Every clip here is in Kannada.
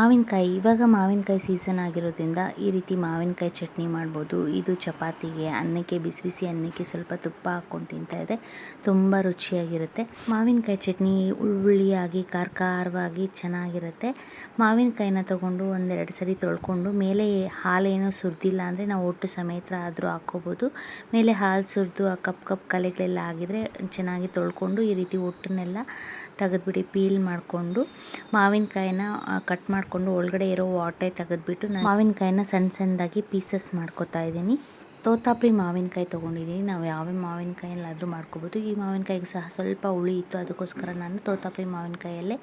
ಮಾವಿನಕಾಯಿ ಇವಾಗ ಮಾವಿನಕಾಯಿ ಸೀಸನ್ ಆಗಿರೋದ್ರಿಂದ ಈ ರೀತಿ ಮಾವಿನಕಾಯಿ ಚಟ್ನಿ ಮಾಡ್ಬೋದು. ಇದು ಚಪಾತಿಗೆ, ಅನ್ನಕ್ಕೆ, ಬಿಸಿ ಬಿಸಿ ಅನ್ನಕ್ಕೆ ಸ್ವಲ್ಪ ತುಪ್ಪ ಹಾಕ್ಕೊಂಡು ತಿಂತಾಯಿದ್ರೆ ತುಂಬ ರುಚಿಯಾಗಿರುತ್ತೆ. ಮಾವಿನಕಾಯಿ ಚಟ್ನಿ ಹುಳಿಯಾಗಿ ಖಾರವಾಗಿ ಚೆನ್ನಾಗಿರುತ್ತೆ. ಮಾವಿನಕಾಯಿನ ತೊಗೊಂಡು ಒಂದೆರಡು ಸರಿ ತೊಳ್ಕೊಂಡು ಮೇಲೆ ಹಾಲೇನೋ ಸುರಿದಿಲ್ಲ ಅಂದರೆ ನಾವು ಒಟ್ಟು ಸಮೇತ ಆದರೂ ಹಾಕ್ಕೋಬೋದು. ಮೇಲೆ ಹಾಲು ಸುರಿದು ಆ ಕಪ್ ಕಲೆಗಳೆಲ್ಲ ಆಗಿದ್ರೆ ಚೆನ್ನಾಗಿ ತೊಳ್ಕೊಂಡು ಈ ರೀತಿ ಒಟ್ಟನ್ನೆಲ್ಲ ತೆಗೆದ್ಬಿಟ್ಟು ಪೀಲ್ ಮಾಡಿಕೊಂಡು ಮಾವಿನಕಾಯಿನ ಕಟ್ ಮಾಡಿಕೊಂಡು ಒಳಗಡೆ ಇರೋ ವಾಟೆ ತೆಗೆದ್ಬಿಟ್ಟು ನಾನು ಮಾವಿನಕಾಯಿನ ಸಣ್ಣದಾಗಿ ಪೀಸಸ್ ಮಾಡ್ಕೊತಾ ಇದ್ದೀನಿ. ತೋತಾಪುರಿ ಮಾವಿನಕಾಯಿ ತೊಗೊಂಡಿದ್ದೀನಿ. ನಾವು ಯಾವ ಮಾವಿನಕಾಯಲ್ಲಾದರೂ ಮಾಡ್ಕೋಬೋದು. ಈ ಮಾವಿನಕಾಯಿಗೆ ಸಹ ಸ್ವಲ್ಪ ಹುಳಿ ಇತ್ತು, ಅದಕ್ಕೋಸ್ಕರ ನಾನು ತೋತಾಪುರಿ ಮಾವಿನಕಾಯಲ್ಲೇ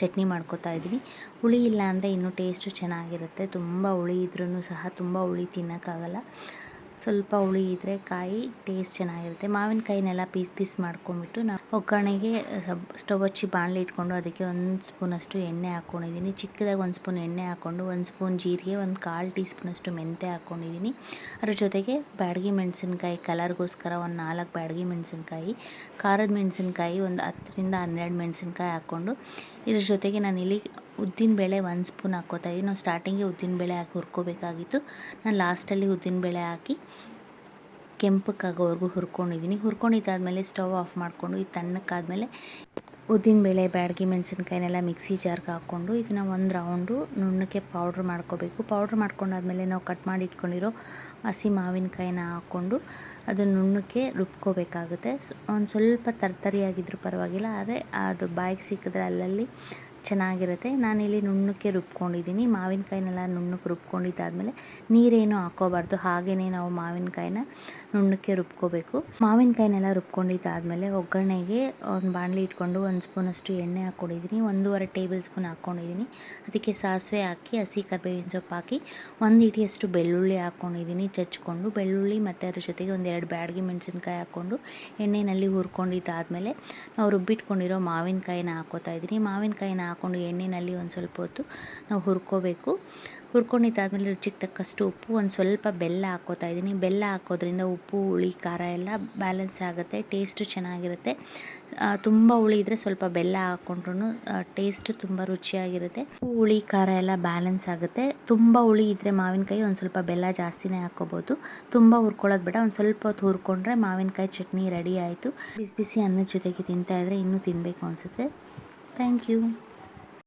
ಚಟ್ನಿ ಮಾಡ್ಕೊತಾ ಇದ್ದೀನಿ. ಹುಳಿ ಇಲ್ಲ ಅಂದರೆ ಇನ್ನೂ ಟೇಸ್ಟು ಚೆನ್ನಾಗಿರುತ್ತೆ. ತುಂಬ ಹುಳಿ ಇದ್ರೂ ಸಹ ತುಂಬ ಹುಳಿ ತಿನ್ನೋಕ್ಕಾಗಲ್ಲ. ಸ್ವಲ್ಪ ಹುಳಿ ಇದ್ದರೆ ಕಾಯಿ ಟೇಸ್ಟ್ ಚೆನ್ನಾಗಿರುತ್ತೆ. ಮಾವಿನಕಾಯಿನೆಲ್ಲ ಪೀಸ್ ಮಾಡ್ಕೊಂಬಿಟ್ಟು ನಾವು ಒಗ್ಗರಣೆಗೆ ಸ್ಟವ್ ಹಚ್ಚಿ ಬಾಣಲೆ ಇಟ್ಕೊಂಡು ಅದಕ್ಕೆ 1 ಸ್ಪೂನಷ್ಟು ಎಣ್ಣೆ ಹಾಕ್ಕೊಂಡಿದ್ದೀನಿ. ಚಿಕ್ಕದಾಗಿ 1 ಸ್ಪೂನ್ ಎಣ್ಣೆ ಹಾಕ್ಕೊಂಡು 1 ಸ್ಪೂನ್ ಜೀರಿಗೆ, 1/4 ಟೀ ಸ್ಪೂನಷ್ಟು ಮೆಂತ್ಯ ಹಾಕ್ಕೊಂಡಿದ್ದೀನಿ. ಅದ್ರ ಜೊತೆಗೆ ಬ್ಯಾಡಗಿ ಮೆಣಸಿನ್ಕಾಯಿ ಕಲರ್ಗೋಸ್ಕರ 4 ಬ್ಯಾಡಗಿ ಮೆಣಸಿನ್ಕಾಯಿ, ಖಾರದ ಮೆಣಸಿನ್ಕಾಯಿ 10-12 ಮೆಣಸಿನ್ಕಾಯಿ ಹಾಕ್ಕೊಂಡು ಇದ್ರ ಜೊತೆಗೆ ನಾನಿಲ್ಲಿ ಉದ್ದಿನಬೇಳೆ 1 ಸ್ಪೂನ್ ಹಾಕ್ಕೋತಾ ಇದ್ದೀನಿ. ನಾವು ಸ್ಟಾರ್ಟಿಂಗ್ಗೆ ಉದ್ದಿನಬೇಳೆ ಹಾಕಿ ಹುರ್ಕೋಬೇಕಾಗಿತ್ತು. ನಾನು ಲಾಸ್ಟಲ್ಲಿ ಉದ್ದಿನಬೇಳೆ ಹಾಕಿ ಕೆಂಪಕ್ಕಾಗೋವರೆಗೂ ಹುರ್ಕೊಂಡಿದ್ದೀನಿ. ಹುರ್ಕೊಂಡಿದ್ದಾದಮೇಲೆ ಸ್ಟವ್ ಆಫ್ ಮಾಡಿಕೊಂಡು ಇದು ತಣ್ಣಕ್ಕಾದಮೇಲೆ ಉದ್ದಿನಬೇಳೆ, ಬ್ಯಾಡಗಿ ಮೆಣಸಿನ್ಕಾಯಿನೆಲ್ಲ ಮಿಕ್ಸಿ ಜಾರ್ಗೆ ಹಾಕ್ಕೊಂಡು ಇದನ್ನು 1 ರೌಂಡು ನುಣ್ಣಕ್ಕೆ ಪೌಡ್ರ್ ಮಾಡ್ಕೋಬೇಕು. ಪೌಡ್ರ್ ಮಾಡ್ಕೊಂಡಾದ್ಮೇಲೆ ನಾವು ಕಟ್ ಮಾಡಿ ಇಟ್ಕೊಂಡಿರೋ ಹಸಿ ಮಾವಿನಕಾಯಿನ ಹಾಕ್ಕೊಂಡು ಅದನ್ನು ನುಣ್ಣಕ್ಕೆ ರುಬ್ಕೋಬೇಕಾಗುತ್ತೆ. ಒಂದು ಸ್ವಲ್ಪ ತರಿಯಾಗಿದ್ರೂ ಪರವಾಗಿಲ್ಲ, ಆದರೆ ಅದು ಬಾಯಿಗೆ ಸಿಕ್ಕಿದ್ರೆ ಅಲ್ಲಲ್ಲಿ ಚೆನ್ನಾಗಿರುತ್ತೆ. ನಾನಿಲ್ಲಿ ನುಣ್ಣಕ್ಕೆ ರುಬ್ಕೊಂಡಿದ್ದೀನಿ. ಮಾವಿನಕಾಯಿನೆಲ್ಲ ನುಣ್ಣಕ್ಕೆ ರುಬ್ಕೊಂಡಿದ್ದಾದಮೇಲೆ ನೀರೇನು ಹಾಕ್ಕೋಬಾರ್ದು, ಹಾಗೆಯೇ ನಾವು ಮಾವಿನಕಾಯಿನ ನುಣ್ಣಕ್ಕೆ ರುಬ್ಕೋಬೇಕು. ಮಾವಿನಕಾಯಿನೆಲ್ಲ ರುಬ್ಕೊಂಡಿದ್ದಾದಮೇಲೆ ಒಗ್ಗರಣೆಗೆ ಒಂದು ಬಾಣಲಿ ಇಟ್ಕೊಂಡು 1 ಸ್ಪೂನಷ್ಟು ಎಣ್ಣೆ ಹಾಕ್ಕೊಂಡಿದ್ದೀನಿ. 1.5 ಟೇಬಲ್ ಸ್ಪೂನ್ ಹಾಕ್ಕೊಂಡಿದ್ದೀನಿ. ಅದಕ್ಕೆ ಸಾಸಿವೆ ಹಾಕಿ ಹಸಿ ಕರಿಬೇವಿನ ಸೊಪ್ಪು ಹಾಕಿ 1 ಹಿಡಿಯಷ್ಟು ಬೆಳ್ಳುಳ್ಳಿ ಹಾಕ್ಕೊಂಡಿದ್ದೀನಿ ಜಜ್ಜಿಕೊಂಡು. ಬೆಳ್ಳುಳ್ಳಿ ಮತ್ತು ಅದ್ರ ಜೊತೆಗೆ 1-2 ಬ್ಯಾಡಗಿ ಮೆಣಸಿನ್ಕಾಯಿ ಹಾಕ್ಕೊಂಡು ಎಣ್ಣೆಯಲ್ಲಿ ಹುರ್ಕೊಂಡಿದ್ದಾದಮೇಲೆ ನಾವು ರುಬ್ಬಿಟ್ಕೊಂಡಿರೋ ಮಾವಿನಕಾಯಿನ ಹಾಕ್ಕೋತಾ ಇದ್ದೀನಿ. ಮಾವಿನಕಾಯಿನ ಹಾಕ್ಕೊಂಡು ಎಣ್ಣೆಯಲ್ಲಿ ಒಂದು ಸ್ವಲ್ಪ ಹೊತ್ತು ನಾವು ಹುರ್ಕೋಬೇಕು. ಹುರ್ಕೊಂಡಿದ್ದಾದಮೇಲೆ ರುಚಿಗೆ ತಕ್ಕಷ್ಟು ಉಪ್ಪು, ಒಂದು ಸ್ವಲ್ಪ ಬೆಲ್ಲ ಹಾಕ್ಕೋತಾ ಇದ್ದೀನಿ. ಬೆಲ್ಲ ಹಾಕೋದ್ರಿಂದ ಉಪ್ಪು, ಹುಳಿ, ಖಾರ ಎಲ್ಲ ಬ್ಯಾಲೆನ್ಸ್ ಆಗುತ್ತೆ, ಟೇಸ್ಟು ಚೆನ್ನಾಗಿರುತ್ತೆ. ತುಂಬ ಹುಳಿ ಇದ್ದರೆ ಸ್ವಲ್ಪ ಬೆಲ್ಲ ಹಾಕ್ಕೊಂಡ್ರೂ ಟೇಸ್ಟು ತುಂಬ ರುಚಿಯಾಗಿರುತ್ತೆ. ಉಪ್ಪು, ಹುಳಿ, ಖಾರ ಎಲ್ಲ ಬ್ಯಾಲೆನ್ಸ್ ಆಗುತ್ತೆ. ತುಂಬ ಹುಳಿ ಇದ್ದರೆ ಮಾವಿನಕಾಯಿ ಒಂದು ಸ್ವಲ್ಪ ಬೆಲ್ಲ ಜಾಸ್ತಿನೇ ಹಾಕ್ಕೋಬೋದು. ತುಂಬ ಹುರ್ಕೊಳ್ಳೋದು ಬೇಡ, ಒಂದು ಸ್ವಲ್ಪ ಹೊತ್ತು ಹುರ್ಕೊಂಡ್ರೆ ಮಾವಿನಕಾಯಿ ಚಟ್ನಿ ರೆಡಿ ಆಯಿತು. ಬಿಸಿ ಬಿಸಿ ಅನ್ನದ ಜೊತೆಗೆ ತಿಂತಾಯಿದ್ರೆ ಇನ್ನೂ ತಿನ್ನಬೇಕು ಅನಿಸುತ್ತೆ. Thank you.